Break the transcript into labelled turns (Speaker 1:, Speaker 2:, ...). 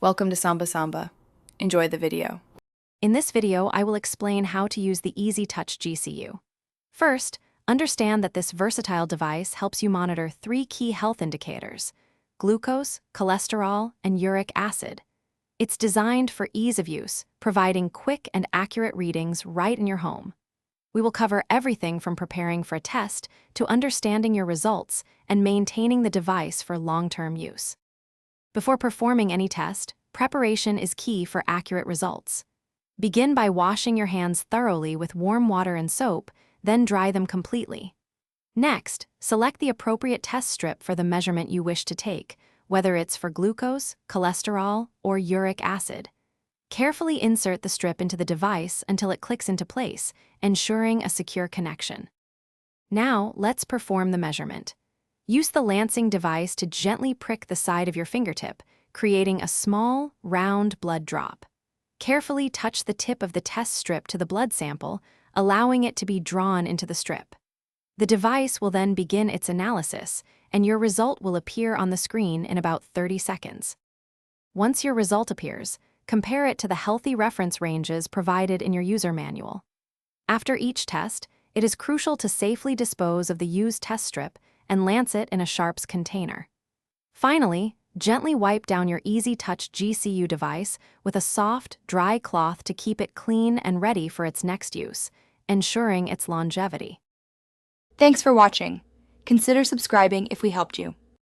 Speaker 1: Welcome to Samba Samba. Enjoy the video.
Speaker 2: In this video, I will explain how to use the Easy Touch GCU. First, understand that this versatile device helps you monitor 3 key health indicators: glucose, cholesterol, and uric acid. It's designed for ease of use, providing quick and accurate readings right in your home. We will cover everything from preparing for a test to understanding your results and maintaining the device for long-term use. Before performing any test, preparation is key for accurate results. Begin by washing your hands thoroughly with warm water and soap, then dry them completely. Next, select the appropriate test strip for the measurement you wish to take, whether it's for glucose, cholesterol, or uric acid. Carefully insert the strip into the device until it clicks into place, ensuring a secure connection. Now, let's perform the measurement. Use the lancing device to gently prick the side of your fingertip, creating a small, round blood drop. Carefully touch the tip of the test strip to the blood sample, allowing it to be drawn into the strip. The device will then begin its analysis, and your result will appear on the screen in about 30 seconds. Once your result appears, compare it to the healthy reference ranges provided in your user manual. After each test, it is crucial to safely dispose of the used test strip and lance it in a sharps container. Finally, gently wipe down your Easy Touch GCU device with a soft, dry cloth to keep it clean and ready for its next use, ensuring its longevity.
Speaker 1: Thanks for watching. Consider subscribing if we helped you.